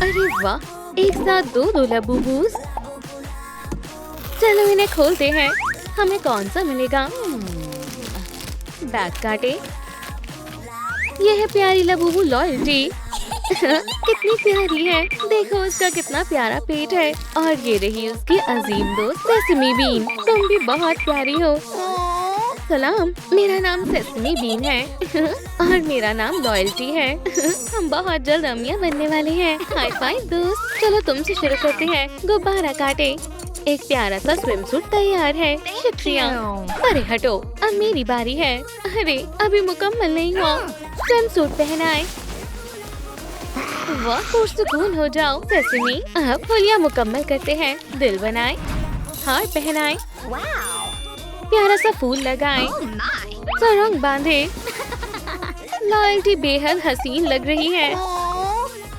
अरे वाह, एक साथ दो लबूबूस। चलो इन्हें खोलते हैं। हमें कौन सा मिलेगा? बैग काटे। यह है प्यारी लबूबू लॉयल्टी। कितनी प्यारी है, देखो उसका कितना प्यारा पेट है। और ये रही उसकी अजीम दोस्त सेसमी बीन। तुम भी बहुत प्यारी हो। सलाम, मेरा नाम सेसमी बीन है। और मेरा नाम लॉयल्टी है। हम बहुत जल्द अम्मियाँ बनने वाले हैं। हाई फाइव दोस्त। चलो तुमसे शुरू करते हैं। गुब्बारा काटे। एक प्यारा सा स्विम सूट तैयार है। शुक्रिया। अरे हटो, अब मेरी बारी है। अरे अभी मुकम्मल नहीं हुआ। स्विम सूट पहनाए। वाह, पुरसुकून हो जाओ सेसमी। अब फुलिया मुकम्मल करते हैं। दिल बनाए, हार पहनाए, प्यारा सा फूल लगाए, सरंग बांधे। लॉयल्टी बेहद हसीन लग रही है।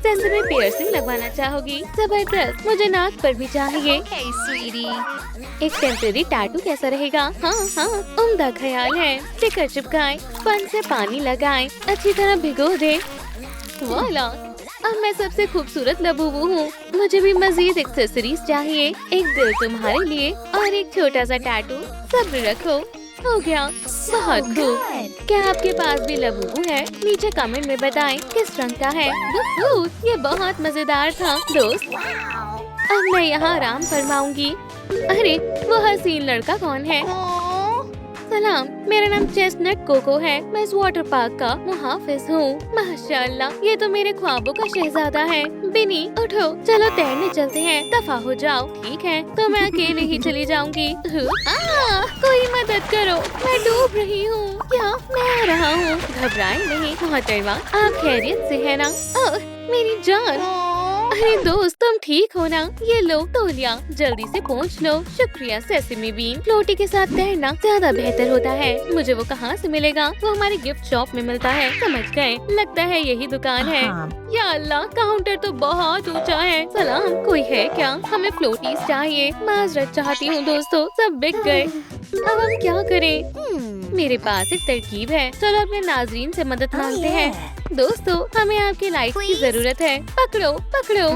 सेसमी पियर्सिंग लगवाना चाहोगी? जबरदस्त, मुझे नाक पर भी चाहिए। एक टेम्परेरी टैटू कैसा रहेगा? हाँ हाँ, उम्दा ख्याल है। स्टिकर चिपकाए, स्पंज से पानी लगाए, अच्छी तरह भिगो दे। वाला, अब मैं सबसे खूबसूरत लबूबू हूँ। मुझे भी मजीद एक्सेसरीज चाहिए। एक दिल तुम्हारे लिए और एक छोटा सा टैटू। सब्र रखो, हो गया। बहुत खूब। क्या आपके पास भी लबूबू है? नीचे कमेंट में बताएं किस रंग का है। वुहू, ये बहुत मजेदार था दोस्त। अब मैं यहाँ आराम फरमाऊंगी। अरे वो हसीन लड़का कौन है? सलाम, मेरा नाम चेस्टनट कोको है। मैं इस वाटर पार्क का मुहाफिज हूँ। माशाल्लाह, ये तो मेरे ख्वाबों का शहजादा है। बिनी उठो, चलो तैरने चलते हैं। दफा हो जाओ। ठीक है, तो मैं अकेले ही चली जाऊंगी। कोई मदद करो, मैं डूब रही हूँ। क्या? मैं आ रहा हूँ, घबराए नहीं। मोहतरमा, आप खैरियत से है ना? मेरी जान। अरे दोस्त, तुम ठीक हो ना? ये लो तौलिया, जल्दी से पहुँच लो। शुक्रिया सेसमी बीन। फ्लोटी के साथ तैरना ज्यादा बेहतर होता है। मुझे वो कहाँ से मिलेगा? वो हमारी गिफ्ट शॉप में मिलता है। समझ गए, लगता है यही दुकान है। या अल्लाह, काउंटर तो बहुत ऊंचा है। सलाम, कोई है क्या? हमें फ्लोटीज चाहिए। माजरत चाहती हूँ दोस्तों, सब बिक गए। अब हम क्या करें? मेरे पास एक तरकीब है। चलो अपने नाजरीन से मदद मांगते हैं। दोस्तों, हमें आपकी लाइफ की जरूरत है। पकड़ो पकड़ो,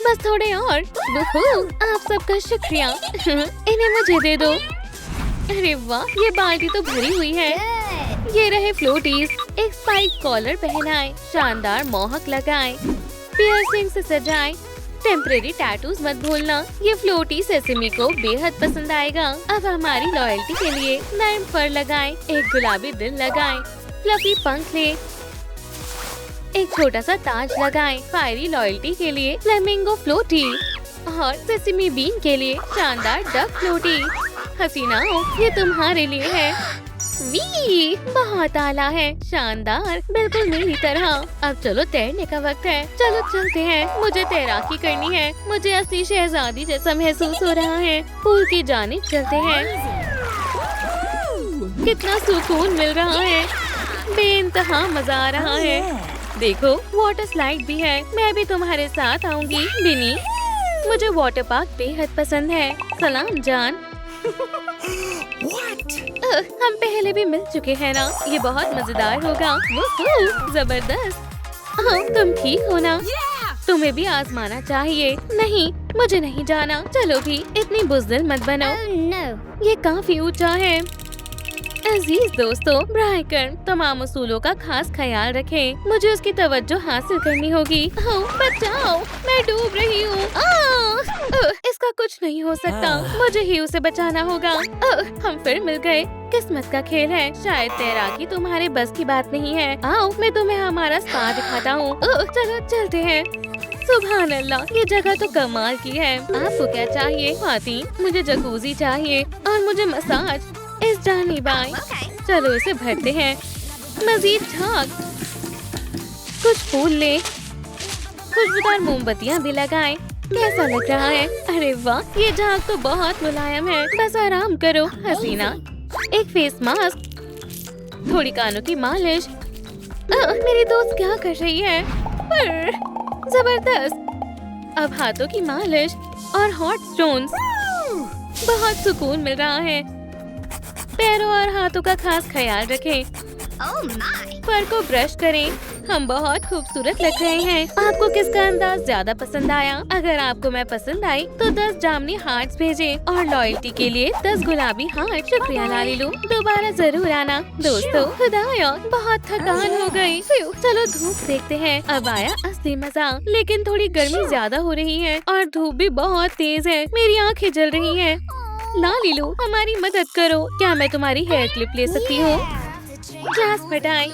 बस थोड़े और। आप सबका शुक्रिया। इन्हें मुझे दे दो। अरे वाह, ये बाल्टी तो भरी हुई है। ये रहे फ्लोटीज। एक स्पाइक कॉलर पहनाए, शानदार मोहक लगाए, पियर्सिंग से सजाए। टेम्परेरी टैटूज मत भूलना। ये फ्लोटी सेसमी को बेहद पसंद आएगा। अब हमारी लॉयल्टी के लिए नर्म फर लगाएं, एक गुलाबी दिल लगाएं, फ्लफी पंख ले, एक छोटा सा ताज लगाएं। फायरी लॉयल्टी के लिए फ्लेमिंगो फ्लोटी और सेसमी बीन के लिए शानदार डक फ्लोटी। हसीनाओ, ये तुम्हारे लिए है। वी, बहुत आला है, शानदार, बिल्कुल मेरी तरह। अब चलो तैरने का वक्त है। चलो चलते हैं, मुझे तैराकी करनी है। मुझे असली शहजादी जैसा महसूस हो रहा है। पूल की जानिब चलते हैं। कितना सुकून मिल रहा है, बेइंतहा मजा आ रहा है। देखो, वाटर स्लाइड भी है। मैं भी तुम्हारे साथ आऊंगी बिनी। मुझे वाटर पार्क बेहद पसंद है। सलाम जान। हम पहले भी मिल चुके हैं ना? ये बहुत मजेदार होगा। जबरदस्त। तुम ठीक हो ना? तुम्हें भी आजमाना चाहिए। नहीं, मुझे नहीं जाना। चलो भी, इतनी बुज़दिल मत बनो। ये काफी ऊंचा है। अजीज दोस्तों, बराए कर तमाम उसूलों का खास ख्याल रखें। मुझे उसकी तवज्जो हासिल करनी होगी। बचाओ, मैं डूब रही हूँ। इसका कुछ नहीं हो सकता। मुझे ही उसे बचाना होगा। हम फिर मिल गए। किस्मत का खेल है। शायद तैराकी तुम्हारे बस की बात नहीं है। आओ, मैं तुम्हें हमारा स्पा दिखाता हूँ। चलो चलते हैं। सुभान अल्लाह, ये जगह तो कमाल की है। आपको क्या चाहिए? फाती, मुझे जकूजी चाहिए और मुझे मसाज। इस जानिब आए। चलो इसे भरते हैं। मजीद झाग, कुछ फूल ले, खुशबूदार मोमबत्तियाँ भी लगाएं। कैसा लग रहा है? अरे वाह, ये झाग तो बहुत मुलायम है। बस आराम करो हसीना। एक फेस मास्क, थोड़ी कानों की मालिश। मेरी दोस्त क्या कर रही है? जबरदस्त। अब हाथों की मालिश और हॉट स्टोन्स। बहुत सुकून मिल रहा है। पैरों और हाथों का खास ख्याल रखें। फर को ब्रश करें, हम बहुत खूबसूरत लग रहे हैं। आपको किसका अंदाज ज्यादा पसंद आया? अगर आपको मैं पसंद आई तो 10 जामनी हार्ट्स भेजें और लॉयल्टी के लिए 10 गुलाबी हार्ट। शुक्रिया लालीलू, दोबारा जरूर आना। दोस्तों खुदाया, बहुत थकान हो गई। चलो धूप देखते हैं। अब आया असली मजा, लेकिन थोड़ी गर्मी ज्यादा हो रही है और धूप भी बहुत तेज है। मेरी आँखें जल रही है। लालीलू हमारी मदद करो, क्या मैं तुम्हारी हेयर क्लिप ले सकती हूँ? ग्लास हटाएं,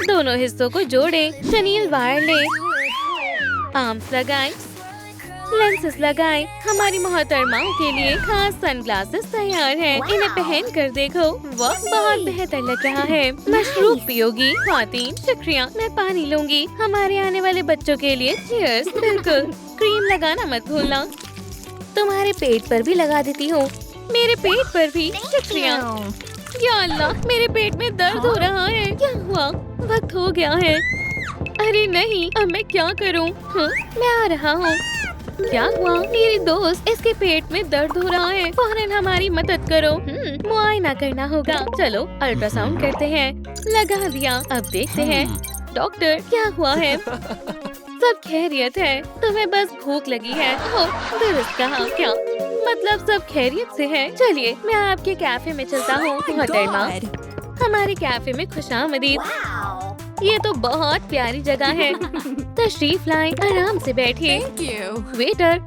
दोनों हिस्सों को जोड़ें, शनील वायर ले, आर्म्स लगाएं, लेंसेस लगाएं। हमारी मोहतरमाओं के लिए खास सनग्लासेस तैयार हैं। इन्हें पहन कर देखो, वह बहुत बेहतर लग रहा है। मशरूब पियोगी ख्वातीन? शुक्रिया, मैं पानी लूंगी। हमारे आने वाले बच्चों के लिए चीयर्स। बिल्कुल, क्रीम लगाना मत भूलना। तुम्हारे पेट पर भी लगा देती हूँ। मेरे पेट पर भी? शुक्रिया। या अल्लाह, मेरे पेट में दर्द हो रहा है। क्या हुआ? वक्त हो गया है। अरे नहीं, अब मैं क्या करूँ? मैं आ रहा हूँ। क्या हुआ? मेरी दोस्त, इसके पेट में दर्द हो रहा है। फौरन हमारी मदद करो। मुआयना करना होगा। चलो अल्ट्रासाउंड करते हैं। लगा दिया, अब देखते हैं। डॉक्टर, क्या हुआ है? सब खैरियत है, तुम्हें बस भूख लगी है। दुरुस्त कहा। क्या मतलब सब खैरियत से है? चलिए मैं आपके कैफे में चलता हूँ। मोहतरमा, हमारे कैफे में खुशामदीद। ये तो बहुत प्यारी जगह है। तशरीफ लाएं, आराम से बैठिए। वेटर,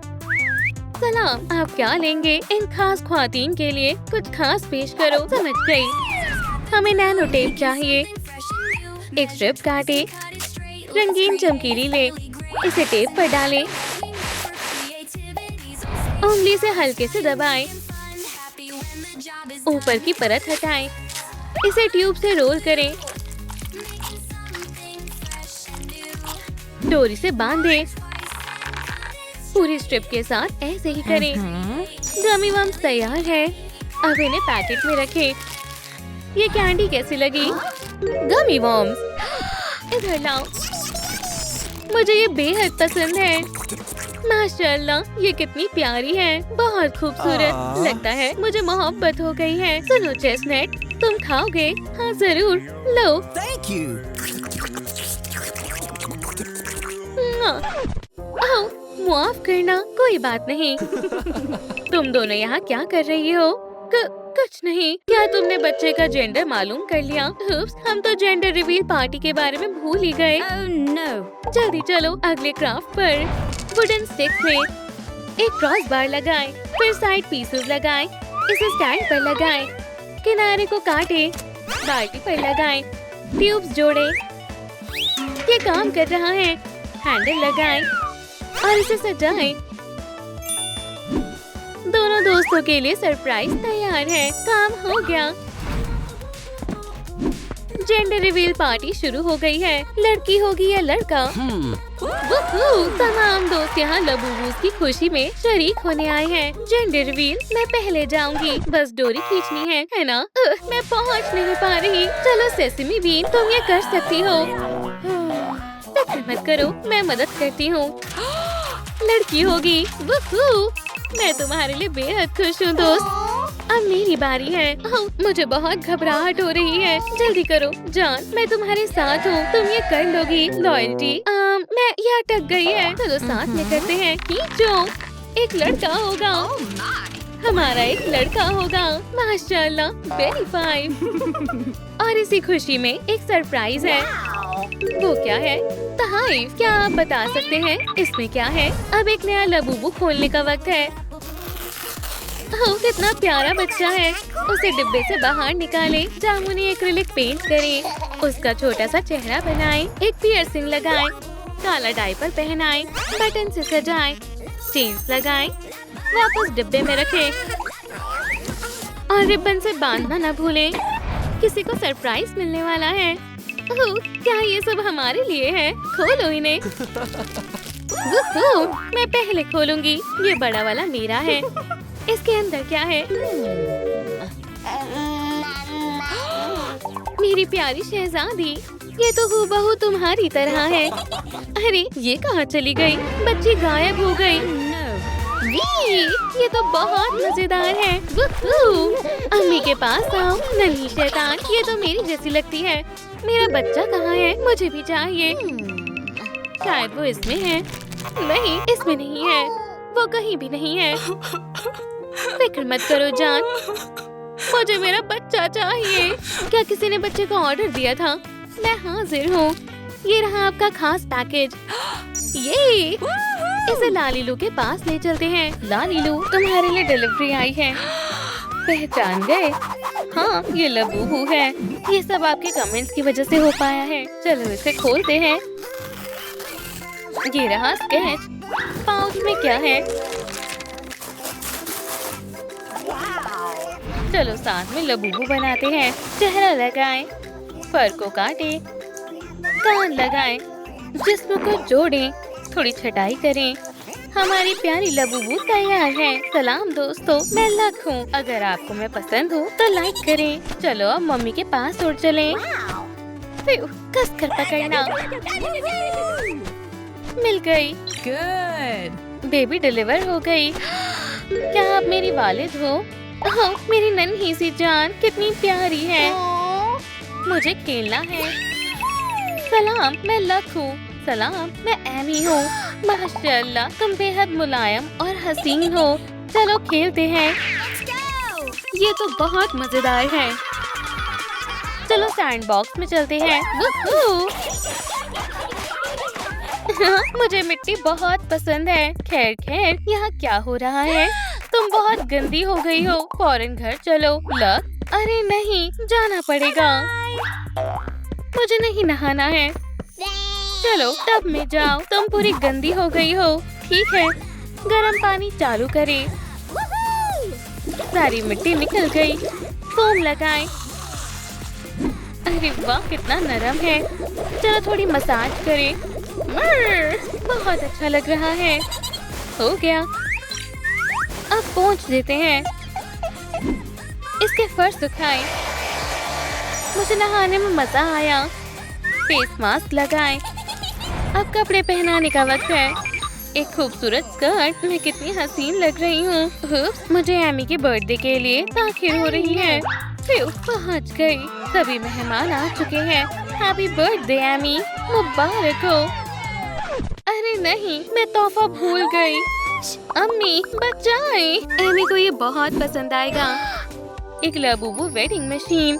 सलाम, आप क्या लेंगे? इन खास ख्वातीन के लिए कुछ खास पेश करो। समझ गई। हमें नैनो टेप चाहिए। एक स्ट्रिप काटे, रंगीन चमकीली ले, इसे टेप पर डालें, उंगली से हल्के से दबाएं, ऊपर की परत हटाएं, इसे ट्यूब से रोल करें, डोरी से बांधें, पूरी स्ट्रिप के साथ ऐसे ही करें। गमी वम्स तैयार है। अब इन्हें पैकेट में रखें। ये कैंडी कैसी लगी? गमी वम्स इधर लाओ, मुझे ये बेहद पसंद है। माशाल्लाह, ये कितनी प्यारी है, बहुत खूबसूरत। लगता है मुझे मोहब्बत हो गई है। सुनो चेस्टनट, तुम खाओगे? हाँ जरूर, लो। Thank you. माफ करना, कोई बात नहीं। तुम दोनों यहाँ क्या कर रही हो? कुछ नहीं। क्या तुमने बच्चे का जेंडर मालूम कर लिया? हम तो जेंडर रिवील पार्टी के बारे में भूल ही गए। no. जल्दी चलो अगले क्राफ्ट पर। वुडन स्टिक्स में एक क्रॉस बार लगाएं, फिर साइड पीसेस लगाएं, इसे स्टैंड पर लगाएं, किनारे को काटें, बाल्टी पर लगाएं, ट्यूब्स जोड़ें। ये काम कर रहा है। हैंडल लगाएं और इसे सजाएं। दोनों दोस्तों के लिए सरप्राइज तैयार है। काम हो गया। जेंडर रिवील पार्टी शुरू हो गई है। लड़की होगी या लड़का? तमाम दोस्त यहाँ लबूबूस की खुशी में शरीक होने आए हैं। जेंडर रिवील, मैं पहले जाऊंगी, बस डोरी खींचनी है ना? मैं पहुँच नहीं पा रही। चलो सेसमी बीन, तुम ये कर सकती हो। फिक्र मत करो, मैं मदद करती हूँ। लड़की होगी। मैं तुम्हारे लिए बेहद खुश हूँ दोस्त। अब मेरी बारी है। मुझे बहुत घबराहट हो रही है। जल्दी करो जान, मैं तुम्हारे साथ हूँ, तुम ये कर लोगी। लॉयल्टी, मैं ये अटक गई है। चलो साथ में करते हैं। जो एक लड़का होगा, हमारा एक लड़का होगा। माशाल्लाह, वेरी फाइन। और इसी खुशी में एक सरप्राइज है। वो क्या है? तहाइफ, क्या आप बता सकते हैं इसमें क्या है? अब एक नया लबूबू खोलने का वक्त है। कितना प्यारा बच्चा है। उसे डिब्बे से बाहर निकालें, जामुनी एक्रिलिक पेंट करें, उसका छोटा सा चेहरा बनाएं, एक पियर्सिंग लगाएं, काला डायपर पहनाएं, बटन से सजाएं, चेन्स लगाएं, वापस डिब्बे में रखें और रिबन से बांधना न भूलें। किसी को सरप्राइज मिलने वाला है। क्या ये सब हमारे लिए है? खोलो इन्हें। मैं पहले खोलूंगी। ये बड़ा वाला मेरा है। इसके अंदर क्या है? मेरी प्यारी शहजादी, ये तो हूबहू तुम्हारी तरह है। अरे ये कहाँ चली गई? बच्ची गायब हो गई। ये तो बहुत मजेदार है। वूहू! अम्मी के पास आओ, नन्ही शैतान, ये तो मेरी जैसी लगती है। मेरा बच्चा कहाँ है? मुझे भी चाहिए। शायद वो इसमें है। नहीं, इसमें नहीं है। वो कहीं भी नहीं है। फिक्र मत करो जान, मुझे मेरा बच्चा चाहिए। क्या किसी ने बच्चे को ऑर्डर दिया था? मैं हाजिर हूँ। ये रहा आपका खास पैकेज। ये इसे लालीलू के पास ले चलते हैं। लालीलू, तुम्हारे लिए डिलीवरी आई है। पहचान गए? हाँ, ये लबूबू है। ये सब आपके कमेंट्स की वजह से हो पाया है। चलो इसे खोलते हैं। ये रहा स्केच। पाउच में क्या है? चलो साथ में लबूबू बनाते हैं। चेहरा लगाएं, फर को काटें, कान लगाएं, जिस्म को जोड़ें, थोड़ी छटाई करें। हमारी प्यारी लबूबू तैयार है। सलाम दोस्तों, मैं लक हूँ। अगर आपको मैं पसंद हूँ तो लाइक करें। चलो अब मम्मी के पास उड़ चलें। कस कर पकड़ना। मिल गई। Good. बेबी डिलीवर हो गई। क्या आप मेरी वालिद हो? ओह, मेरी नन्ही सी जान कितनी प्यारी है। मुझे खेलना है। सलाम, मैं लक हूँ। सलाम, मैं एमी हूँ। माशाल्लाह, तुम बेहद मुलायम और हसीन हो। चलो खेलते हैं। ये तो बहुत मजेदार है। चलो सैंडबॉक्स में चलते हैं। वूहू! मुझे मिट्टी बहुत पसंद है। खैर खैर, यहाँ क्या हो रहा है? तुम बहुत गंदी हो गई हो। फौरन घर चलो। लक, अरे नहीं, जाना पड़ेगा। मुझे नहीं नहाना है। चलो टब में जाओ। तुम पूरी गंदी हो गई हो। ठीक है, गर्म पानी चालू करें। सारी मिट्टी निकल गई। फोम लगाएं। अरे वाह, कितना नरम है। चलो थोड़ी मसाज करें। बहुत अच्छा लग रहा है। हो गया। अब पोंछ देते हैं। इसके फर्श सुखाएं। मुझे नहाने में मजा आया। फेस मास्क लगाएं। अब कपड़े पहनाने का वक्त है। एक खूबसूरत स्कर्ट। मैं कितनी हसीन लग रही हूँ। मुझे एमी के बर्थडे के लिए ताखिर हो रही है। पहुँच गई। सभी मेहमान आ चुके हैं। हैप्पी बर्थडे एमी, मुबारक हो। अरे नहीं, मैं तोहफा भूल गई। अम्मी बचाएं। एमी को ये बहुत पसंद आएगा। एक लबूबू वेडिंग मशीन।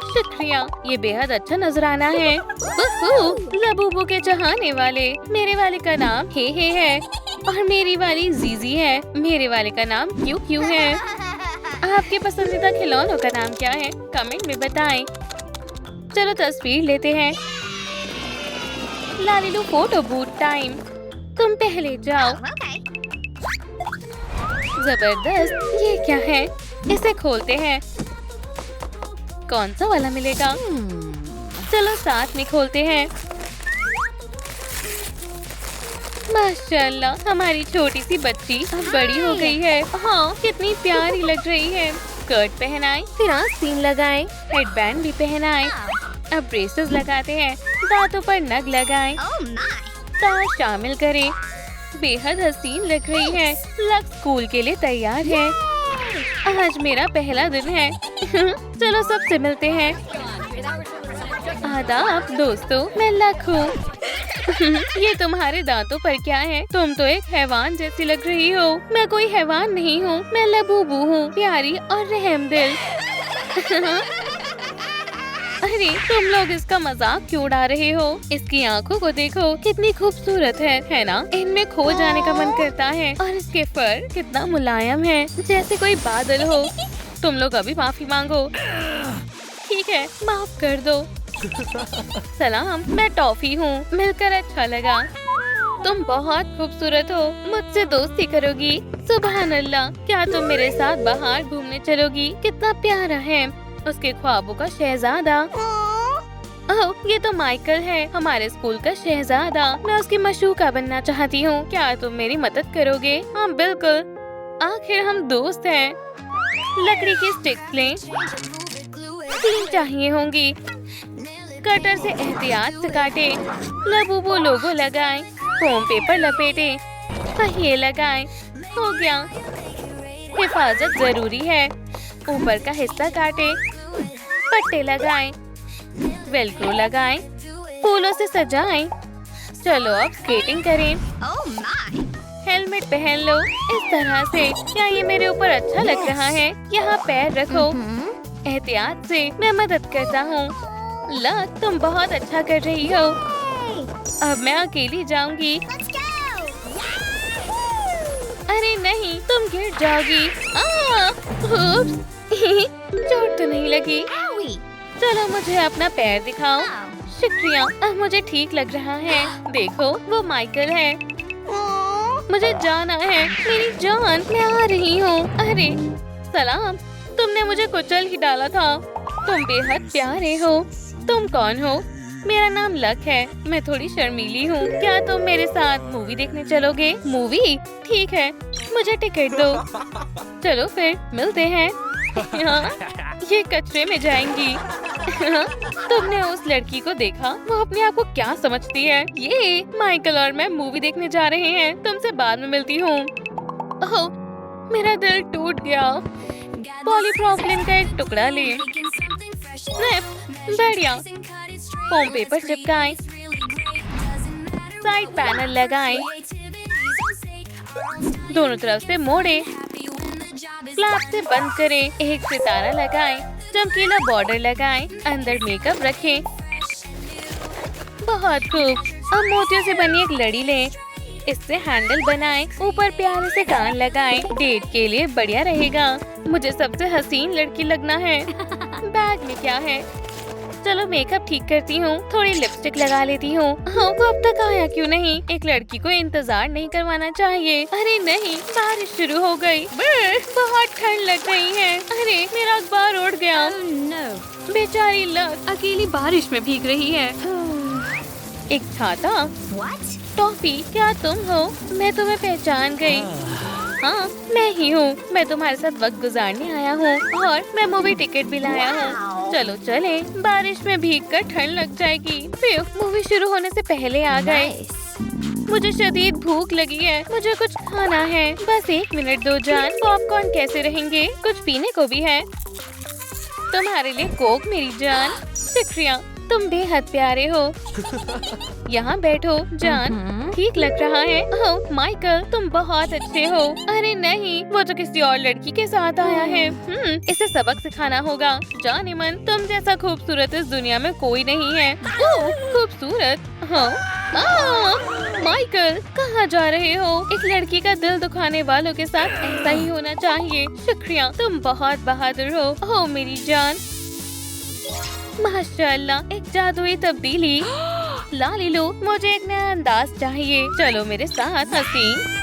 शुक्रिया, ये बेहद अच्छा नजराना है। लबूबू के चाहने वाले। मेरे वाले का नाम हे है और मेरी वाली जीजी है। मेरे वाले का नाम क्यू क्यू है। आपके पसंदीदा खिलौनों का नाम क्या है? कमेंट में बताएं। चलो तस्वीर लेते हैं। लालीलू फोटो बूथ टाइम। तुम पहले जाओ। जबरदस्त, ये क्या है? इसे खोलते हैं। कौन सा वाला मिलेगा? चलो साथ में खोलते हैं। माशाल्लाह, हमारी छोटी सी बच्ची अब बड़ी हो गई है। हाँ, कितनी प्यारी लग रही है। स्कर्ट पहनाएं, फिर आस्तीन लगाएं, हेडबैंड भी पहनाएं। अब ब्रेसेस लगाते हैं। दांतों पर नग लगाएं। तार शामिल करें। बेहद हसीन लग रही है। लग स्कूल के लिए तैयार है। आज मेरा पहला दिन है। चलो सबसे मिलते हैं। आदाब दोस्तों, मैं लक हूँ। ये तुम्हारे दांतों पर क्या है? तुम तो एक हैवान जैसी लग रही हो। मैं कोई हैवान नहीं हूँ, मैं लबूबू हूँ, प्यारी और रहमदिल। अरे तुम लोग इसका मजाक क्यों उड़ा रहे हो? इसकी आंखों को देखो, कितनी खूबसूरत है ना? इनमें खो जाने का मन करता है। और इसके फर कितना मुलायम है, जैसे कोई बादल हो। तुम लोग अभी माफी मांगो। ठीक है, माफ कर दो। सलाम, मैं टॉफी हूँ। मिलकर अच्छा लगा। तुम बहुत खूबसूरत हो। मुझसे दोस्ती करोगी? सुभान अल्लाह, क्या तुम मेरे साथ बाहर घूमने चलोगी? कितना प्यारा है, उसके ख्वाबों का शहजादा। ओह, ये तो माइकल है, हमारे स्कूल का शहजादा। मैं उसकी मशूका बनना चाहती हूँ। क्या तुम मेरी मदद करोगे? हाँ बिल्कुल, आखिर हम दोस्त हैं। लकड़ी की स्टिक्स लें। 3 चाहिए होंगी। कटर से एहतियात से काटे। लबूबू लोगो लगाएं। फोम पेपर लपेटे। पहिए लगाएं। हो गया। हिफाजत जरूरी है। ऊपर का हिस्सा काटें, पट्टे लगाएं, वेलक्रो लगाएं, फूलों से सजाएं। चलो अब स्केटिंग करें। हेलमेट पहन लो इस तरह से। क्या ये मेरे ऊपर अच्छा लग रहा है? यहाँ पैर रखो। एहतियात से, मैं मदद करता हूँ। लक, तुम बहुत अच्छा कर रही हो। अब मैं अकेली जाऊंगी। अरे नहीं, तुम गिर जाओगी। उप्स। चोट तो नहीं लगी। चलो मुझे अपना पैर दिखाओ। शुक्रिया, अब मुझे ठीक लग रहा है। देखो, वो माइकल है। मुझे जाना है। मेरी जान, मैं आ रही हूँ। अरे सलाम, तुमने मुझे कुचल ही डाला था। तुम बेहद प्यारे हो। तुम कौन हो? मेरा नाम लक है। मैं थोड़ी शर्मीली हूँ। क्या तुम मेरे साथ मूवी देखने चलोगे? मूवी? ठीक है, मुझे टिकट दो। चलो फिर मिलते हैं। ये कचरे में जाएंगी। तुमने उस लड़की को देखा? वो अपने आप को क्या समझती है? ये माइकल और मैं मूवी देखने जा रहे हैं। तुमसे बाद में मिलती हूँ। ओह, मेरा दिल टूट गया। पॉलीप्रोपिलीन का एक टुकड़ा ले। बढ़िया। फोम पेपर चिपकाएं, साइड पैनल लगाएं, दोनों तरफ से मोड़ें, फ्लैप से बंद करें, एक सितारा लगाएं, चमकीला बॉर्डर लगाएं, अंदर मेकअप रखें। बहुत खूब। अब मोतियों से बनी एक लड़ी लें, इससे हैंडल बनाएं, ऊपर प्यारे से कान लगाएं। डेट के लिए बढ़िया रहेगा। मुझे सबसे हसीन लड़की लगना है। बैग में क्या है? चलो मेकअप ठीक करती हूँ। थोड़ी लिपस्टिक लगा लेती हूँ। हाँ, वो अब तक आया क्यों नहीं? एक लड़की को इंतजार नहीं करवाना चाहिए। अरे नहीं, बारिश शुरू हो गई। बहुत ठंड लग रही है। अरे मेरा अखबार उड़ गया। बेचारी लक अकेली बारिश में भीग रही है। एक छाता? टॉफी, क्या तुम हो? मैं तुम्हें पहचान गई। हाँ, मैं ही हूँ। मैं तुम्हारे साथ वक्त गुजारने आया हूँ और मैं मूवी टिकट भी लाया हूँ। चलो चले, बारिश में भीगकर ठंड लग जाएगी। फिर मूवी शुरू होने से पहले आ गए। मुझे शदीद भूख लगी है। मुझे कुछ खाना है। बस 1 मिनट दो जान। पॉपकॉर्न कैसे रहेंगे? कुछ पीने को भी है? तुम्हारे लिए कोक मेरी जान। शुक्रिया, तुम बेहद प्यारे हो। यहाँ बैठो जान, ठीक लग रहा है। ओह माइकल, तुम बहुत अच्छे हो। अरे नहीं, वो तो किसी और लड़की के साथ आया है। इसे सबक सिखाना होगा। जाने मन, तुम जैसा खूबसूरत इस दुनिया में कोई नहीं है। ओह खूबसूरत? हाँ। माइकल, कहाँ जा रहे हो? एक लड़की का दिल दुखाने वालों के साथ ऐसा ही होना चाहिए। शुक्रिया, तुम बहुत बहादुर हो। ओह मेरी जान, माशाअल्लाह, एक जादुई तब्दीली। लालीलू, मुझे एक नया अंदाज चाहिए। चलो मेरे साथ हसीन।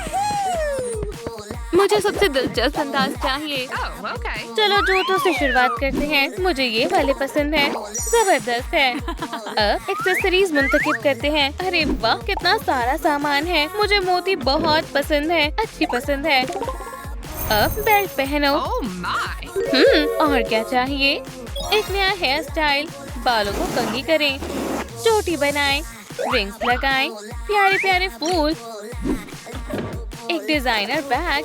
मुझे सबसे दिलचस्प अंदाज चाहिए। चलो जूतों से शुरुआत करते हैं। मुझे ये वाले पसंद हैं। जबरदस्त है। अब एक्सेसरीज मुंतखब करते हैं। अरे वाह, कितना सारा सामान है। मुझे मोती बहुत पसंद है। अच्छी पसंद है। अब बेल्ट पहनो। और क्या चाहिए? एक नया हेयर स्टाइल। बालों को कंघी करें, चोटी बनाएं, रिंग्स लगाएं, प्यारे प्यारे फूल, एक डिजाइनर बैग।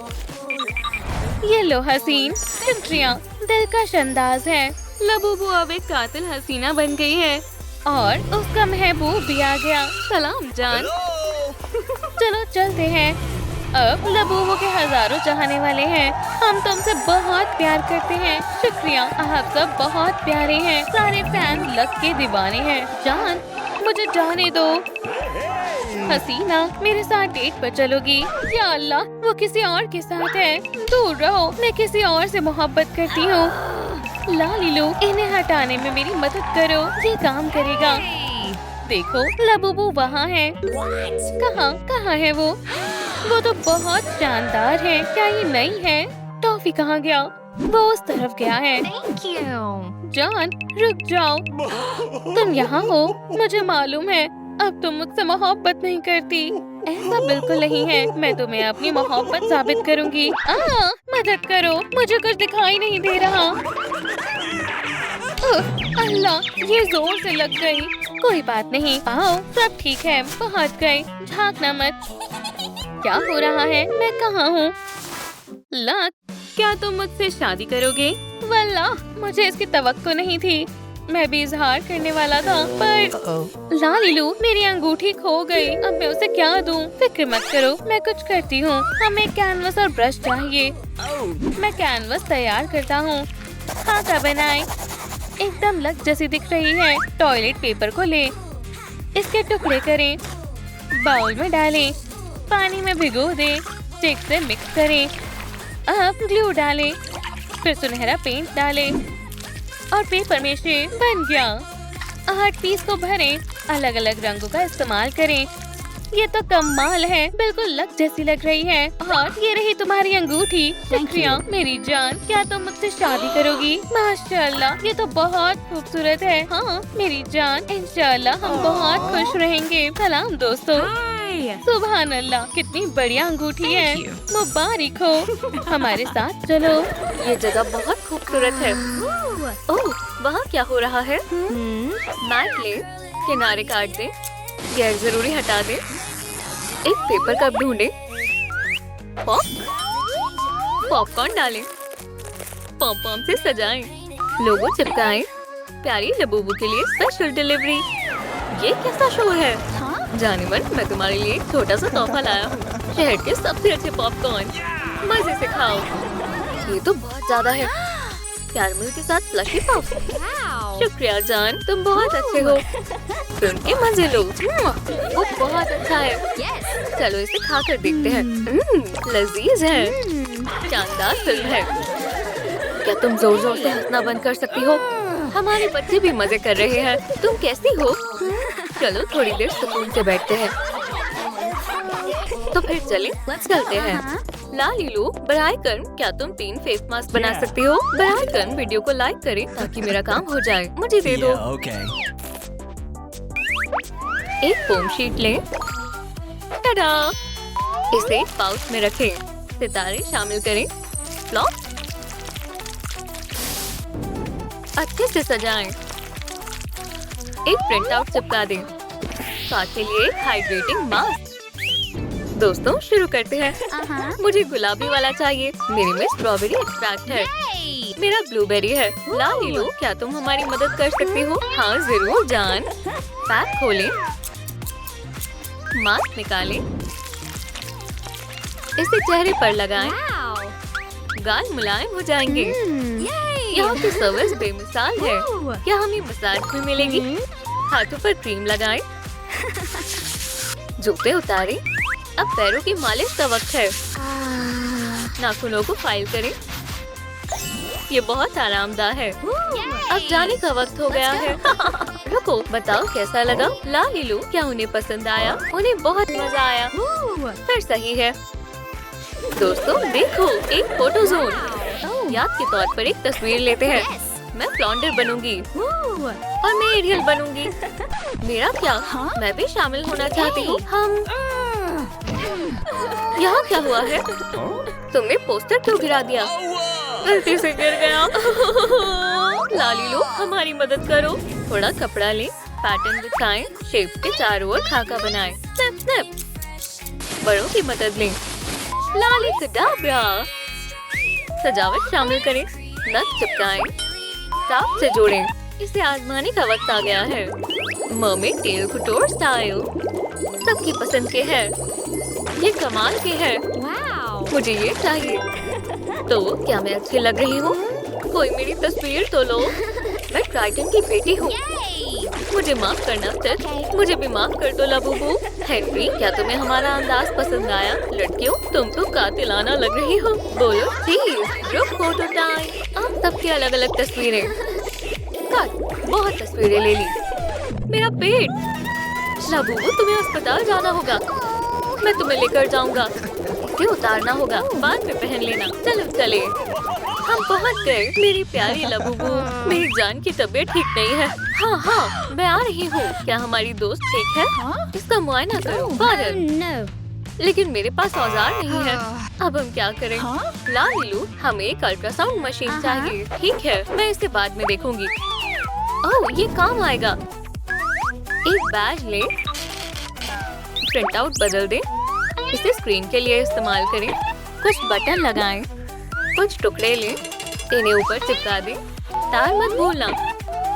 ये लो हसीन। शुक्रिया, दिलकश अंदाज है। लबूबू अब एक कातिल हसीना बन गई है और उसका महबूब भी आ गया। सलाम जान। चलो चलते हैं। अब लबूबू के हजारों चाहने वाले हैं। हम तुमसे बहुत प्यार करते हैं। शुक्रिया, आप सब बहुत प्यारे हैं। सारे फैन लक के दीवाने हैं। जान, मुझे जाने दो। हसीना, मेरे साथ डेट पर चलोगी? या अल्लाह, वो किसी और के साथ है। दूर रहो, मैं किसी और से मोहब्बत करती हूँ। लालीलू, इन्हें हटाने में मेरी मदद करो। ये काम करेगा। देखो, लबूबू वहाँ है। कहाँ है वो? वो तो बहुत शानदार है। क्या ये नई है? टॉफी कहाँ गया? वो उस तरफ गया है। जान, रुक जाओ। तुम यहाँ हो? मुझे मालूम है। अब तुम मुझसे मोहब्बत नहीं करती। ऐसा बिल्कुल नहीं है। मैं तुम्हें अपनी मोहब्बत साबित करूँगी। मदद करो, मुझे कुछ दिखाई नहीं दे रहा। अल्लाह, ये जोर से लग गई। कोई बात नहीं, आओ, सब ठीक है। पहुँच गए। झांकना मत। क्या हो रहा है? मैं कहाँ हूँ? लक, क्या तुम मुझसे शादी करोगे? वल्लाह, मुझे इसकी तवक्को नहीं थी। मैं भी इजहार करने वाला था, पर लालीलू, मेरी अंगूठी खो गई। अब मैं उसे क्या दूं? फिक्र मत करो, मैं कुछ करती हूँ। हमें कैनवस और ब्रश चाहिए। मैं कैनवस तैयार करता हूँ। खाका बनाए। एकदम लक जैसी दिख रही है। टॉयलेट पेपर को ले, इसके टुकड़े करें, बाउल में डालें, पानी में भिगो दें, स्टिक से मिक्स करें। अब ग्लू डालें, फिर सुनहरा पेंट डालें और पेपर में शेप बन गया। आर्ट पीस को भरें, अलग अलग रंगों का इस्तेमाल करें। ये तो कमाल है, बिल्कुल लक जैसी लग रही है। और ये रही तुम्हारी अंगूठी। शुक्रिया मेरी जान। क्या तुम मुझसे शादी करोगी? माशाल्लाह, ये तो बहुत खूबसूरत है। हाँ मेरी जान, इंशाल्लाह हम बहुत खुश रहेंगे। सलाम दोस्तों। सुभान अल्लाह, कितनी बढ़िया अंगूठी है। मुबारक हो। हमारे साथ चलो, ये जगह बहुत खूबसूरत है। ओह, वहाँ क्या हो रहा है? मैट ले, किनारे काट दे, गैर जरूरी हटा दे, एक पेपर कप ढूंढे, पॉपकॉर्न डालें, पॉम पॉम से सजाएं, लोगो चिपकाएं, प्यारी लबूबू के लिए स्पेशल डिलीवरी। ये कैसा शो है? जाने मन, मैं तुम्हारे लिए एक छोटा सा तोहफा लाया हूँ। शहर के सबसे अच्छे पॉपकॉर्न, मजे से खाओ। ये तो बहुत ज्यादा है। कैरमल के साथ स्लशी पॉप। शुक्रिया जान, तुम बहुत अच्छे हो। सुन के मजे लो। वो बहुत अच्छा है। चलो इसे खा कर देखते हैं। लजीज है। शानदार फिल्म है। क्या तुम जोर जोर से हंसना बंद कर सकती हो? हमारे बच्चे भी मजे कर रहे हैं। तुम कैसी हो? चलो थोड़ी देर सुकून से बैठते हैं। तो फिर चले, चलते हैं। लालीलू, बराए कर, क्या तुम 3 फेस मास्क बना सकती हो? बराए कर वीडियो को लाइक करें ताकि मेरा काम हो जाए। मुझे दे दो। एक फोम शीट लें। टाडा! इसे पाउच में रखें। सितारे शामिल करें। फ्लॉप अच्छे से सजाएं। एक प्रिंट आउट चिपका दें। साथ के लिए हाइड्रेटिंग मास्क। दोस्तों शुरू करते हैं। मुझे गुलाबी वाला चाहिए। मेरे में स्ट्रॉबेरी एक्सट्रैक्ट है। मेरा ब्लूबेरी है। लालीलू, क्या तुम हमारी मदद कर सकती हो? हाँ जरूर जान। पैक खोलें, मास्क निकालें, इसे चेहरे पर लगाएं। गाल मुलायम हो जाएंगे। यहाँ की सर्विस बेमिसाल है। क्या हमें मसाज भी मिलेगी? हाथों पर क्रीम लगाएं, जूते उतारें। अब पैरों की मालिश का वक्त है। नाखूनों को फाइल करें। ये बहुत आरामदाह है। अब जाने का वक्त हो गया है। रुको, बताओ कैसा लगा? लालीलू, क्या उन्हें पसंद आया? उन्हें बहुत मजा आया। फिर सही है। दोस्तों देखो, एक फोटो जोन। याद के तौर पर एक तस्वीर लेते हैं। मैं फ्लॉन्डर बनूंगी और मैं एरियल बनूंगी। मेरा क्या? मैं भी शामिल होना चाहती हूँ। हम यहाँ क्या हुआ है? तुमने पोस्टर क्यों गिरा दिया? गलती से गिर गया। लालीलू, हमारी मदद करो। थोड़ा कपड़ा ले, पैटर्न बिछाएं, शेप के चारों ओर खाका बनाएं। Snap snap. बड़ों की मदद लें। लाली कडाब्रा। सजावट शामिल करें, नथ चिपकाएं, साफ से जोड़ें। इसे आजमाने का वक्त आ गया है। मर्मेड टेल कुटोर स्टाइल सबकी पसंद के है। ये कमाल के है। मुझे ये चाहिए। तो क्या मैं अच्छी लग रही हूँ? कोई मेरी तस्वीर तो लो। मैं ट्राइटन की बेटी हूँ। मुझे माफ करना सिर्फ। मुझे भी माफ कर दो लबूबू। हेनरी, क्या तुम्हें हमारा अंदाज पसंद आया? लड़कियों, तुम तो कातिलाना लग रही हो। बोलो प्लीज। Group photo time. आप सबकी अलग अलग तस्वीरें। बहुत तस्वीरें ले ली। मेरा पेट। लबूबू, तुम्हें अस्पताल जाना होगा। मैं तुम्हें लेकर जाऊंगा। इसे उतारना होगा, बाद में पहन लेना। चलो चले। हम पहुंच गए। मेरी प्यारी लबूबू, मेरी जान की तबीयत ठीक नहीं है। हाँ हाँ, मैं आ रही हूँ। क्या हमारी दोस्त ठीक है? इसका मुआयना करो। लेकिन मेरे पास औजार नहीं है। अब हम क्या करें? लालीलू, हमें एक अल्ट्रासाउंड मशीन चाहिए। ठीक है, मैं इसे बाद में देखूंगी। ओह, ये काम आएगा। एक बैज ले, प्रिंट आउट बदल दे, इसे स्क्रीन के लिए इस्तेमाल करें। कुछ बटन लगाएं, कुछ टुकड़े लें, इन्हें ऊपर चिपका दें। तार मत भूलना।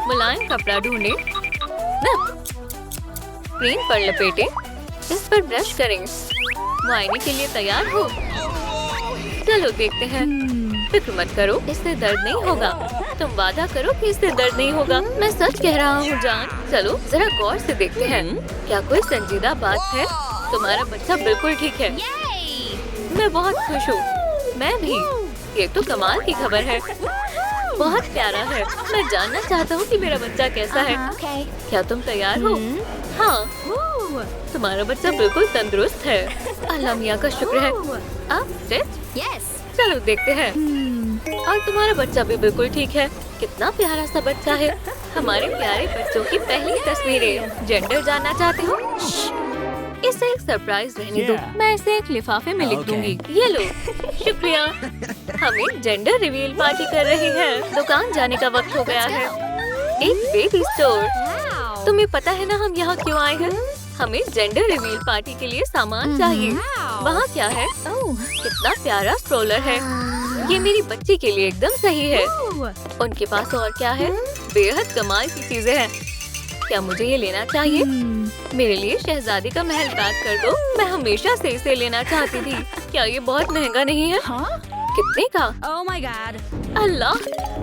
मुलायम कपड़ा ढूंढें, स्क्रीन पर लपेटें, इस पर ब्रश करें। मुआयने के लिए तैयार हो? चलो देखते हैं। फिक्र मत करो, इससे दर्द नहीं होगा। तुम वादा करो कि इससे दर्द नहीं होगा। मैं सच कह रहा हूँ जान। चलो जरा गौर से देखते हैं। क्या कोई संजीदा बात है? तुम्हारा बच्चा बिल्कुल ठीक है। मैं बहुत खुश हूँ। मैं भी। ये तो कमाल की खबर है। बहुत प्यारा है। मैं जानना चाहता हूँ कि मेरा बच्चा कैसा है। क्या तुम तैयार हो? हाँ, तुम्हारा बच्चा बिल्कुल तंदुरुस्त है। अल्लाह मियाँ का शुक्र है। अब स्टिच? चलो देखते हैं। और तुम्हारा बच्चा भी बिल्कुल ठीक है। कितना प्यारा सा बच्चा है। हमारे प्यारे बच्चों की पहली तस्वीरें। जेंडर जानना चाहते हो? इसे एक सरप्राइज रहने दो। मैं इसे एक लिफाफे में लिख दूंगी। ये लो। शुक्रिया। हमें जेंडर रिवील पार्टी कर रही है। दुकान जाने का वक्त हो गया है। एक बेबी स्टोर। तुम्हें पता है ना हम यहाँ क्यों आए हैं? हमें जेंडर रिवील पार्टी के लिए सामान चाहिए। वहाँ क्या है? कितना प्यारा स्ट्रोलर है। ये मेरी बच्ची के लिए एकदम सही है। उनके पास और क्या है? बेहद कमाल की चीजें हैं। क्या मुझे ये लेना चाहिए? मेरे लिए शहजादी का महल पैक कर दो। मैं हमेशा से इसे लेना चाहती थी। क्या ये बहुत महंगा नहीं है? कितने का? Oh my God. अल्लाह,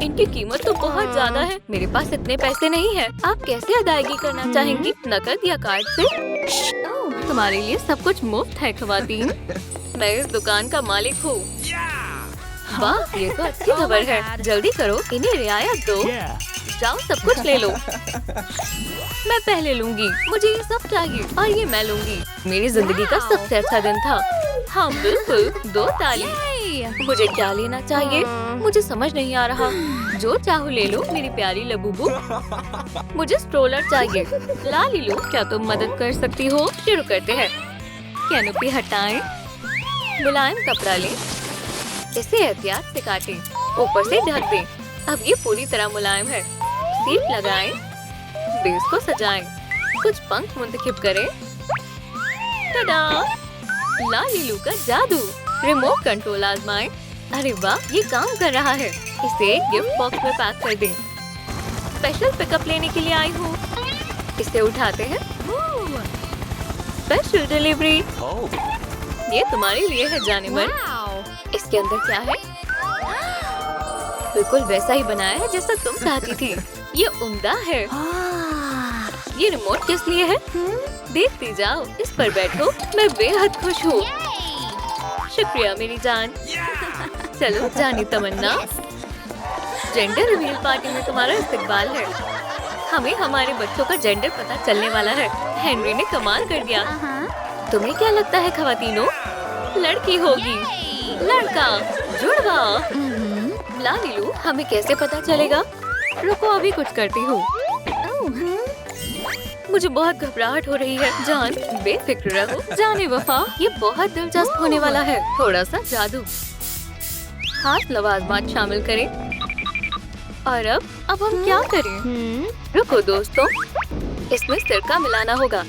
इनकी कीमत तो बहुत ज्यादा है। मेरे पास इतने पैसे नहीं है। आप कैसे अदायगी करना चाहेंगी? नकद या कार्ड से? तुम्हारे लिए सब कुछ मुफ्त है ख़वातीन। मैं इस दुकान का मालिक हूँ। वाह, ये तो अच्छी खबर है। जल्दी करो, इन्हें रियायत दो। जाओ सब कुछ ले लो। मैं पहले लूंगी। मुझे ये सब चाहिए और ये मैं लूंगी। मेरी जिंदगी का सबसे अच्छा दिन था। हाँ बिल्कुल, 2 ताली। मुझे क्या लेना चाहिए? मुझे समझ नहीं आ रहा। जो चाहो ले लो मेरी प्यारी लबूबू। मुझे स्ट्रोलर चाहिए। लाली लो, क्या तुम मदद कर सकती हो? शुरू करते हैं। कैनोपी हटाएं, मुलायम कपड़ा लें, इसे एहतियात से काटें, ऊपर से ढक दें। अब ये पूरी तरह मुलायम है। सीट लगाएं, बेस को सजाएं, कुछ पंख मुंतखब करें। टडा! लालीलू का जादू। रिमोट कंट्रोल आजमाएं। अरे वाह, ये काम कर रहा है। इसे गिफ्ट बॉक्स में पैक कर दें। स्पेशल पिकअप लेने के लिए आई हूँ। इसे उठाते हैं। Special delivery. ये तुम्हारे लिए है जाने मन। इसके अंदर क्या है? बिल्कुल वैसा ही बनाया है जैसा तुम चाहती थी। ये उम्दा है। ये रिमोट किस लिए है? देखती जाओ, इस पर बैठो। मैं बेहद खुश हूँ। शुक्रिया मेरी जान। चलो जानी तमन्ना। जेंडर रिवील पार्टी में तुम्हारा इस्तकबाल है। हमें हमारे बच्चों का जेंडर पता चलने वाला है। हेनरी ने कमाल कर दिया। तुम्हें क्या लगता है ख़वातीनो? लड़की होगी। लड़का। जुड़वा। लालीलू, हमें कैसे पता चलेगा? रुको, अभी कुछ करती हूँ। मुझे बहुत घबराहट हो रही है। जान, बेफिक्र रहो। जाने वफा, ये बहुत दिलचस्प होने वाला है। थोड़ा सा जादू। खास लवाजमात शामिल करें। और अब हम क्या करें? रुको दोस्तों, इसमें सिरका मिलाना होगा।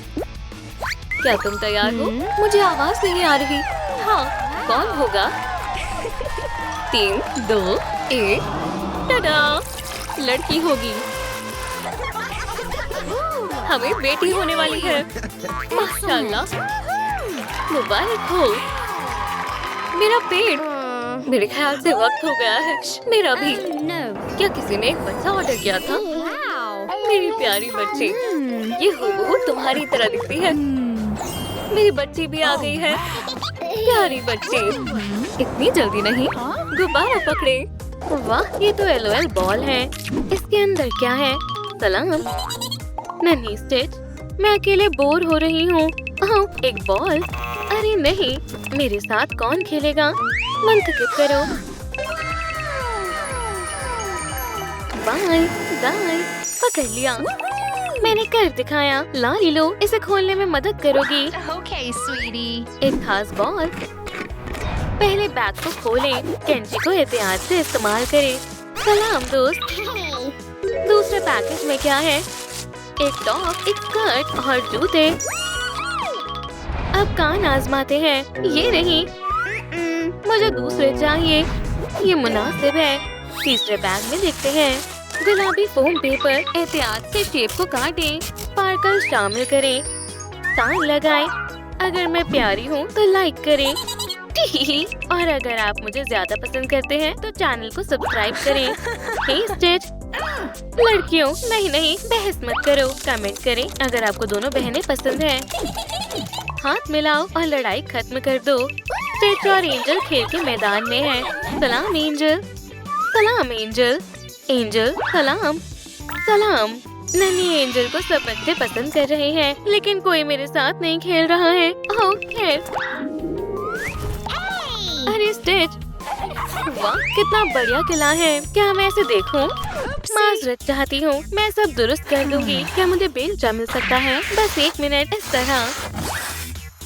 क्या तुम तैयार हो? मुझे आवाज नहीं आ रही। हाँ, कौन होगा? 3, 2, 1। टडा! लड़की होगी। हमें बेटी होने वाली है। माशाल्लाह। मुबारक हो। मेरा पेट। मेरे ख्याल से वक्त हो गया है। मेरा भी। क्या किसी ने एक बच्चा ऑर्डर किया था? मेरी प्यारी बच्ची। ये हूबहू तुम्हारी तरह दिखती है। मेरी बच्ची भी आ गई है। प्यारी बच्ची। इतनी जल्दी नहीं। गुब्बारा पकड़े। वाह, ये तो LOL बॉल है। इसके अंदर क्या है? सलाम। नहीं स्टिच, मैं अकेले बोर हो रही हूँ। एक बॉल। अरे नहीं, मेरे साथ कौन खेलेगा? मुंतखब करो। Bye bye. पकड़ लिया। मैंने कर दिखाया। लालीलू, इसे खोलने में मदद करोगी? Okay, sweetie. एक खास बॉल। पहले बैग को खोलें, कैंची को एहतियात से इस्तेमाल करें। सलाम दोस्त। दूसरे पैकेज में क्या है? एक टॉप, एक स्कर्ट और जूते। अब कान आजमाते हैं। ये नहीं, मुझे दूसरे चाहिए। ये मुनासिब है। तीसरे बैग में देखते हैं। गुलाबी फोम पेपर। एहतियात से शेप को काटें। स्पार्कल शामिल करें। तार लगाएं। अगर मैं प्यारी हूँ तो लाइक करें। और अगर आप मुझे ज्यादा पसंद करते हैं तो चैनल को सब्सक्राइब करें। हे स्टिच, लड़कियों नहीं बहस मत करो। कमेंट करें अगर आपको दोनों बहनें पसंद हैं। हाथ मिलाओ और लड़ाई खत्म कर दो। स्टिच और एंजल खेल के मैदान में हैं। सलाम एंजल। सलाम एंजल। एंजल सलाम। सलाम। नन्ही एंजल को सब बच्चे पसंद कर रहे हैं, लेकिन कोई मेरे साथ नहीं खेल रहा है। ओह खैर। अरे स्टिच, वाह कितना बढ़िया किला है। क्या मैं ऐसे देखूं? माजरत चाहती हूँ, मैं सब दुरुस्त कर दूंगी। क्या मुझे बेलचा मिल सकता है? बस 1 मिनट इस तरह।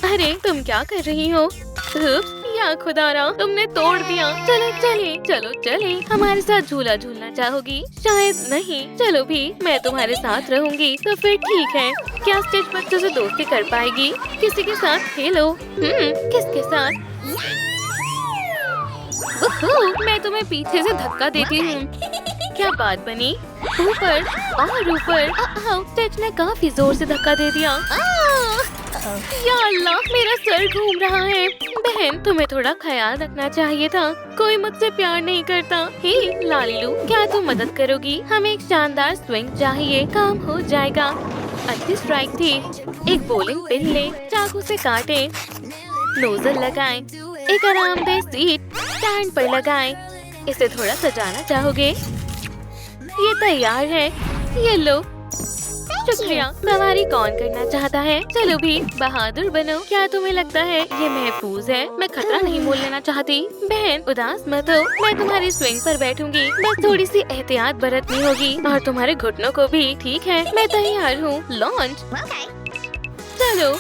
अरे तुम क्या कर रही हो? या खुदारा, तुमने तोड़ दिया। चलो चले। हमारे साथ झूला झूलना चाहोगी? शायद नहीं। चलो भी, मैं तुम्हारे साथ रहूंगी। तो फिर ठीक है। क्या स्टिच बच्चों से दोस्ती कर पाएगी? किसी के साथ खेलो। किसके साथ? मैं तुम्हें पीछे से धक्का देती हूँ। क्या बात बनी? ऊपर और ऊपर। स्टिच ने काफी जोर से धक्का दे दिया। या अल्लाह, मेरा सर घूम रहा है। बहन, तुम्हें थोड़ा ख्याल रखना चाहिए था। कोई मुझसे प्यार नहीं करता। हे लालीलू, क्या तुम मदद करोगी? हमें एक शानदार स्विंग चाहिए। काम हो जाएगा। अच्छी स्ट्राइक थी। एक बॉलिंग पिन ले, चाकू से काटें। नोजल लगाएं। एक आरामदेह सीट स्टैंड पर लगाएं। इसे थोड़ा सजाना चाहोगे? ये तैयार है। ये लो। शुक्रिया। सवारी कौन करना चाहता है? चलो भी, बहादुर बनो। क्या तुम्हें लगता है ये महफूज है? मैं खतरा नहीं मोल लेना चाहती। बहन उदास मत हो, मैं तुम्हारी स्विंग पर बैठूंगी। बस थोड़ी सी एहतियात बरतनी होगी और तुम्हारे घुटनों को भी। ठीक है, मैं तैयार हूँ। लॉन्च। चलो,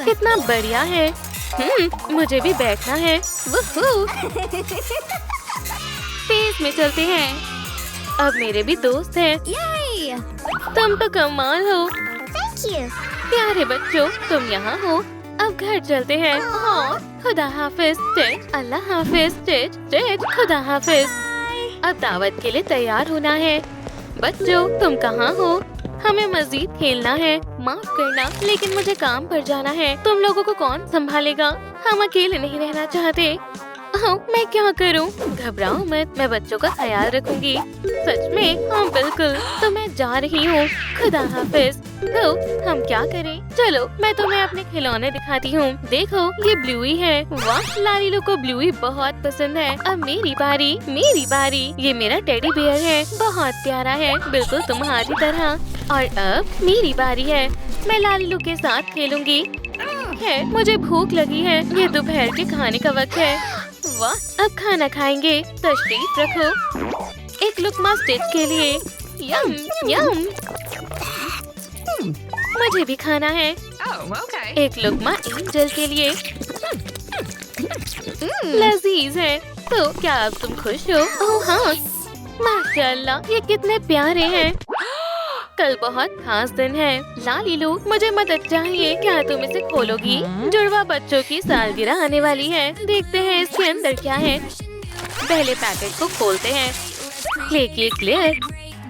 कितना बढ़िया है। मुझे भी बैठना है। स्पेस में चलते हैं। अब मेरे भी दोस्त हैं। तुम तो कमाल हो। प्यारे बच्चों, तुम यहाँ हो। अब घर चलते हैं। खुदा हाफिज स्टिच। अल्लाह हाफिज स्टिच। खुदा हाफिज। अब दावत के लिए तैयार होना है। बच्चों, तुम कहाँ हो? हमें मजीद खेलना है। माफ करना, लेकिन मुझे काम पर जाना है। तुम लोगों को कौन संभालेगा? हम अकेले नहीं रहना चाहते। मैं क्या करूं? घबराओ मत, मैं बच्चों का ख्याल रखूंगी। सच में? हाँ बिल्कुल। तो मैं जा रही हूँ। खुदा हाफिज। तो हम क्या करें? चलो, मैं तुम्हें अपने खिलौने दिखाती हूँ। देखो, ये ब्लूई है। वाह, लालीलू को ब्लूई बहुत पसंद है। अब मेरी बारी। ये मेरा टेडी बियर है। बहुत प्यारा है, बिल्कुल तुम्हारी तरह। और अब मेरी बारी है। मैं लालीलू के साथ खेलूंगी। मुझे भूख लगी है। ये दोपहर के खाने का वक्त है। वाह, अब खाना खाएंगे। तशरीफ रखो। एक लुकमा स्टिच के लिए। यम यम। मुझे भी खाना है। एक लुकमा एंजल के लिए। लजीज है। तो क्या अब तुम खुश हो? ओह हाँ, माशाल्लाह, ये कितने प्यारे हैं। कल बहुत खास दिन है। लालीलू, मुझे मदद चाहिए। क्या तुम इसे खोलोगी? जुड़वा बच्चों की सालगिरह आने वाली है। देखते हैं इसके अंदर क्या है। पहले पैकेट को खोलते हैं। क्ले की एक लेयर।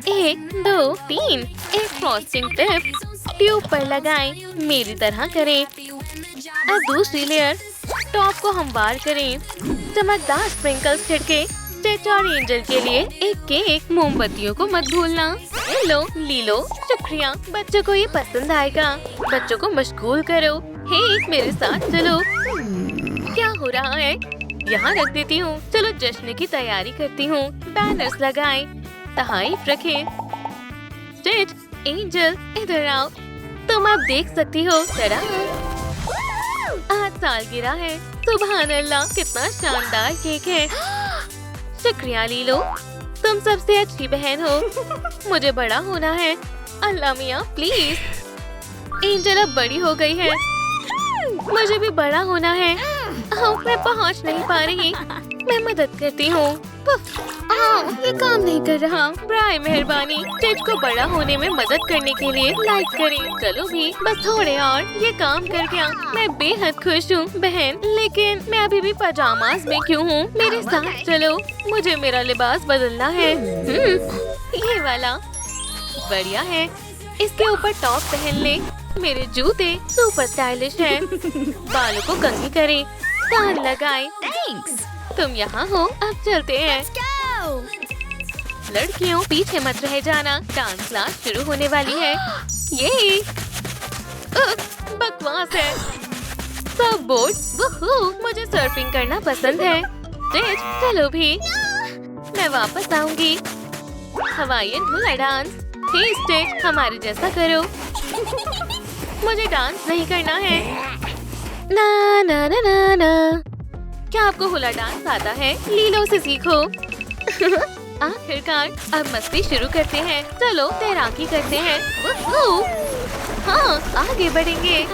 1 2 3। एक फ्रॉस्टिंग टिप ट्यूब पर लगाएं। मेरी तरह करें। अब दूसरी लेयर। टॉप को हमवार करें। चमकदार स्प्रिंकल्स छिड़के। स्टिच और एंजल के लिए एक केक। मोमबत्तियों को मत भूलना। लीलो, शुक्रिया। बच्चों को ये पसंद आएगा। बच्चों को मशगूल करो। हे, मेरे साथ चलो। क्या हो रहा है? यहाँ रख देती हूँ। चलो जश्न की तैयारी करती हूँ। बैनर्स लगाएं। तहाइफ रखें। स्टिच, एंजल, इधर आओ। तुम अब देख सकती हो। टडा! आज सालगिरह है। सुभान अल्लाह, कितना शानदार केक है। शुक्रिया लीलो, तुम सबसे अच्छी बहन हो। मुझे बड़ा होना है। अल्लाह मियाँ प्लीज। एंजल अब बड़ी हो गई है। मुझे भी बड़ा होना है। मैं पहुँच नहीं पा रही। मैं मदद करती हूँ। ये काम नहीं कर रहा। ब्राय मेहरबानी स्टिच को बड़ा होने में मदद करने के लिए लाइक करें। चलो भी बस थोड़े और, ये काम कर गया। मैं बेहद खुश हूँ बहन, लेकिन मैं अभी भी पजामास में क्यों हूँ? मेरे साथ चलो, मुझे मेरा लिबास बदलना है। ये वाला बढ़िया है, इसके ऊपर टॉप पहन ले। मेरे जूते सुपर स्टाइलिश हैं। बालों को कंघी करें, कान लगाएं। Thanks. तुम यहाँ हो, अब चलते हैं। लड़कियों पीछे मत रह जाना, डांस क्लास शुरू होने वाली है। ये बकवास है। सब बोर्ड, वुहू, मुझे सर्फिंग करना पसंद है। स्टिच, चलो भी, मैं वापस आऊंगी। हवाईयन हुआ डांस। हे स्टिच, हमारे जैसा करो। मुझे डांस नहीं करना है। ना ना ना ना ना। क्या आपको हुला डांस आता है? लीलो से सीखो। आखिरकार अब मस्ती शुरू करते हैं। चलो तैराकी करते हैं। हाँ, आगे बढ़ेंगे।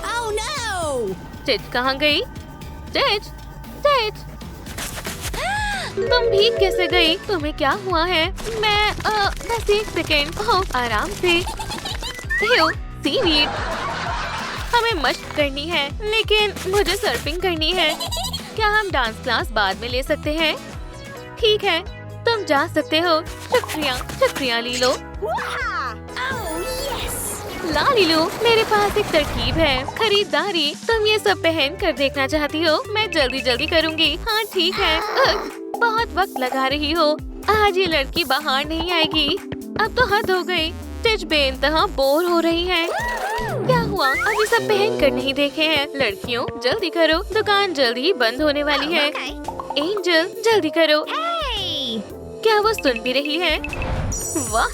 Oh no! स्टिच कहाँ गई? स्टिच, स्टिच, तुम भीग कैसे गई? तुम्हें क्या हुआ है? मैं बस एक सेकेंड। ओह, आराम से। सीवीड, हमें मशक करनी है, लेकिन मुझे सर्फिंग करनी है। क्या हम डांस क्लास बाद में ले सकते हैं? ठीक है, तुम जा सकते हो। शुक्रिया, शुक्रिया लीलो। ला लीलो, मेरे पास एक तरकीब है। खरीदारी, तुम ये सब पहन कर देखना चाहती हो? मैं जल्दी जल्दी करूँगी। हाँ ठीक है। बहुत वक्त लगा रही हो। आज ये लड़की बाहर नहीं आएगी। अब तो हद हो गई। स्टिच बेइंतहा बोर हो रही है। क्या हुआ? अभी सब पहन कर नहीं देखे हैं। लड़कियों जल्दी करो, दुकान जल्दी ही बंद होने वाली है। एंजल जल्दी करो। Hey! क्या वो सुन भी रही है? वाह,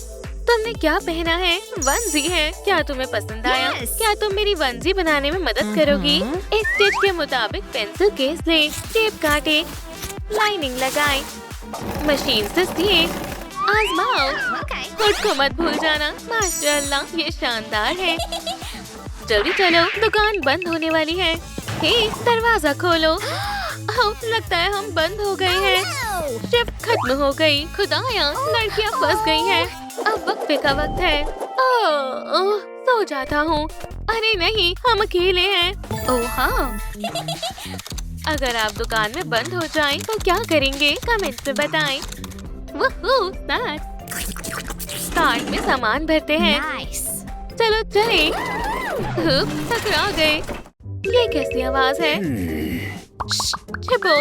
तुमने क्या पहना है? वंजी है। क्या तुम्हें पसंद आया? Yes. क्या तुम मेरी वंजी बनाने में मदद करोगी? इस स्टिच के मुताबिक पेंसिल केस ले, टेप काटे, लाइनिंग लगाए, मशीन से सिए, आजमाओ। Okay. हुड को मत भूल जाना। माशाअल्लाह, ये शानदार है। जल्दी चलो, दुकान बंद होने वाली है। हे, दरवाजा खोलो। ओह, लगता है हम बंद हो गए हैं। No! शिफ्ट खत्म हो गई। खुदाया, लड़कियां फंस गई हैं। अब वक्फे का वक्त है। ओह, सो जाता हूँ। अरे नहीं, हम अकेले हैं। ओह हाँ, अगर आप दुकान में बंद हो जाएं तो क्या करेंगे? कमेंट में बताएं। Wuhu, snacks. कार्ट में सामान भरते हैं। Nice. चलो चले। टकरा गए। ये कैसी आवाज है? छिपो।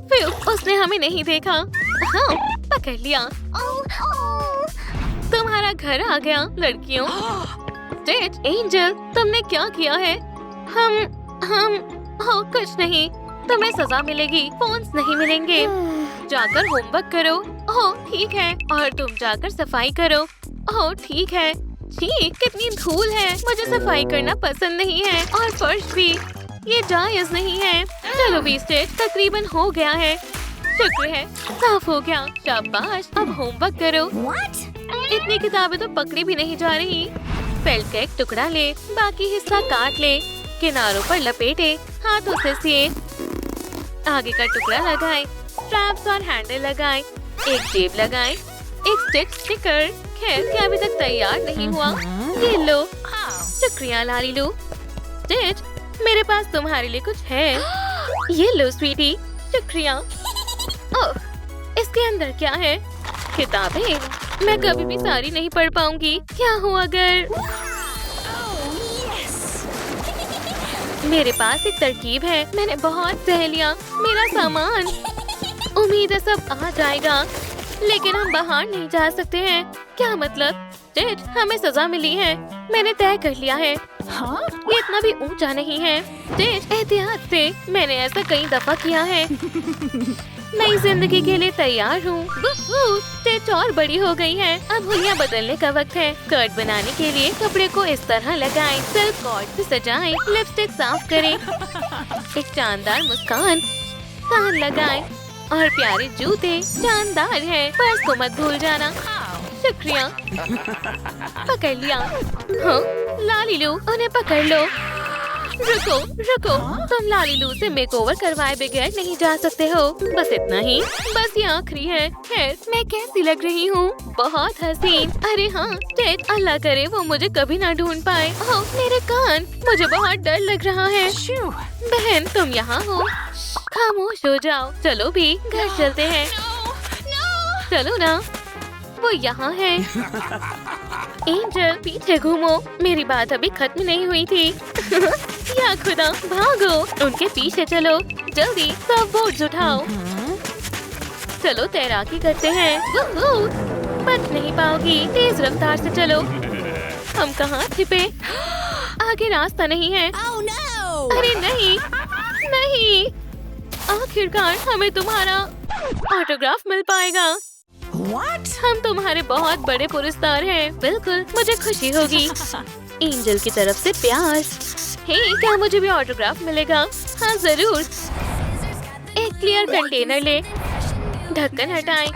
फिर उसने हमें नहीं देखा। हाँ, पकड़ लिया। तुम्हारा घर आ गया। लड़कियों, स्टिच, एंजल, तुमने क्या किया है? हम हो कुछ नहीं। तुम्हें सजा मिलेगी। फोन्स नहीं मिलेंगे। जाकर होमवर्क करो। ओह ठीक है। और तुम जाकर सफाई करो। ओह ठीक है। छी, कितनी धूल है। मुझे सफाई करना पसंद नहीं है। और फर्श भी, ये जायज नहीं है। चलो भी स्टिच, तकरीबन हो गया है। शुक्र है, साफ हो गया। शाबाश, अब होमवर्क करो। What? इतनी किताबें तो पकड़ी भी नहीं जा रही। फेल्ट का एक टुकड़ा ले, बाकी हिस्सा काट ले, किनारों पर लपेटे, हाथों से सिए, आगे का टुकड़ा लगाएं, स्ट्रैप्स और हैंडल लगाएं, एक जेब लगाएं, एक स्टिच स्टिकर। खैर, क्या अभी तक तैयार नहीं हुआ? ये लो। शुक्रिया लालीलू। स्टिच, मेरे पास तुम्हारे लिए कुछ है। ये लो स्वीटी। शुक्रिया। ओह, इसके अंदर क्या है? किताबें। मैं कभी भी सारी नहीं पढ़ पाऊंगी। क्या हो अगर? मेरे पास एक तरकीब है। मैंने बहुत सहेलियां। मेरा सामान। उम्मीद है सब आ जाएगा, लेकिन हम बाहर नहीं जा सकते हैं। क्या मतलब? स्टिच, हमें सजा मिली है। मैंने तय कर लिया है। Huh? ये इतना भी ऊंचा नहीं है। स्टिच, एहतियात से। मैंने ऐसा कई दफा किया है। नई जिंदगी के लिए तैयार हूँ। स्टिच और बड़ी हो गई है। अब हुलिया बदलने का वक्त है। स्कर्ट बनाने के लिए कपड़े को इस तरह लगाएं, सिल्क कॉर्ड से सजाएं, लिपस्टिक साफ करें, एक शानदार मुस्कान, कान लगाएं और प्यारे जूते। शानदार है। पर्स को मत भूल जाना। शुक्रिया। पकड़ लिया। हाँ, लालीलू, उन्हें पकड़ लो। रुको रुको, तुम लालीलू से मेकओवर करवाए बगैर नहीं जा सकते हो। बस इतना ही, बस ये आखिरी है। खैर, मैं कैसी लग रही हूँ? बहुत हसीन। अरे हाँ स्टिच, अल्लाह करे वो मुझे कभी ना ढूंढ पाए। ओह मेरे कान, मुझे बहुत डर लग रहा है। बहन तुम यहाँ हो? खामोश हो जाओ। चलो भी घर चलते हैं। चलो ना, वो यहाँ है। एंजल पीछे घूमो, मेरी बात अभी खत्म नहीं हुई थी। या खुदा, भागो, उनके पीछे चलो, जल्दी सब बोर्ड उठाओ। चलो तैराकी करते हैं। बच नहीं पाओगी, तेज रफ्तार से चलो। हम कहाँ छिपे? आगे रास्ता नहीं है। Oh no! अरे नहीं नहीं, आखिरकार हमें तुम्हारा ऑटोग्राफ मिल पाएगा। What? हम तुम्हारे बहुत बड़े पुरस्कार हैं। बिल्कुल, मुझे खुशी होगी। एंजल की तरफ से प्यार। हे, क्या मुझे भी ऑटोग्राफ मिलेगा? हाँ जरूर। एक क्लियर कंटेनर ले, ढक्कन हटाएं,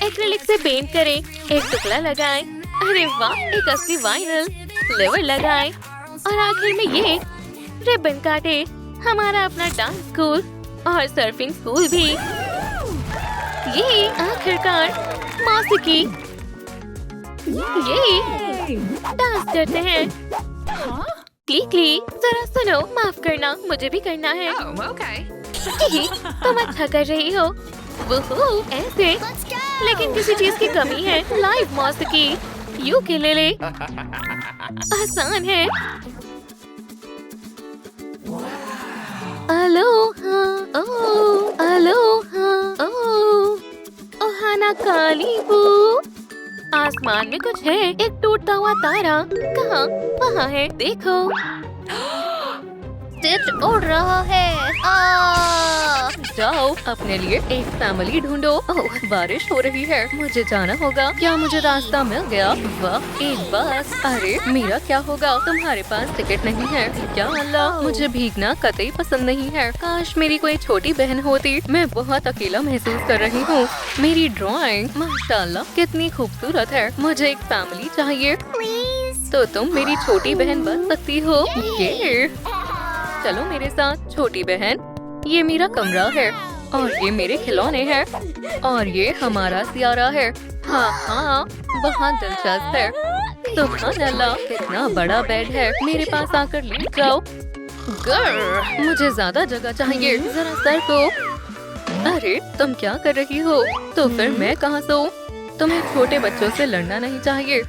एक्रिलिक से पेंट करें, एक टुकड़ा लगाएं। अरे वाह, एक असली वाइनल फ्लेवर लगाएं और आखिर में ये रिबन काटे। हमारा अपना डांस स्कूल और सर्फिंग स्कूल भी। ये आखिरकार मौसीकी। ये डांस करते हैं। क्ली, जरा सुनो, माफ करना, मुझे भी करना है। तुम अच्छा कर रही हो। वुहू, ऐसे, लेकिन किसी चीज की कमी है। लाइव मौसीकी, यूकेलेले, आसान है। अलोहा, ओह, अलोहा, ओह, ओहाना कालीबू। आसमान में कुछ है, एक टूटता हुआ तारा। कहाँ? वहाँ है, देखो। स्टिच उड़ रहा है। जाओ, अपने लिए एक फैमिली ढूंढो। ओह, बारिश हो रही है, मुझे जाना होगा। क्या मुझे रास्ता मिल गया? वाह, एक बस। अरे मेरा क्या होगा? तुम्हारे पास टिकट नहीं है क्या? अल्लाह, मुझे भीगना कतई पसंद नहीं है। काश मेरी कोई छोटी बहन होती। मैं बहुत अकेला महसूस कर रही हूँ। मेरी ड्राइंग माशाल्लाह कितनी खूबसूरत है। मुझे एक फैमिली चाहिए। तो तुम मेरी छोटी बहन बन सकती हो। ये चलो मेरे साथ, छोटी बहन। ये मेरा कमरा है और ये मेरे खिलौने हैं और ये हमारा सियारा है। हाँ, बहुत दिलचस्प है। सुभान अल्लाह, कितना बड़ा बेड है। मेरे पास आकर लेट जाओ। गर्ल, मुझे ज्यादा जगह चाहिए। जरा सर को। अरे तुम क्या कर रही हो? तो फिर मैं कहाँ सोऊं? तुम्हें छोटे बच्चों से लड़ना नहीं चाहिए।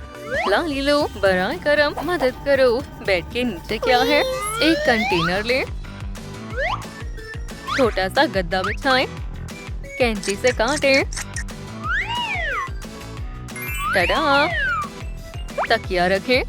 लालीलो, बराए करम, मदद करो। बेड के नीचे क्या है? एक कंटेनर ले, छोटा सा गद्दा बिछाएं, कैंची से काटें। टडा, तकिया रखें,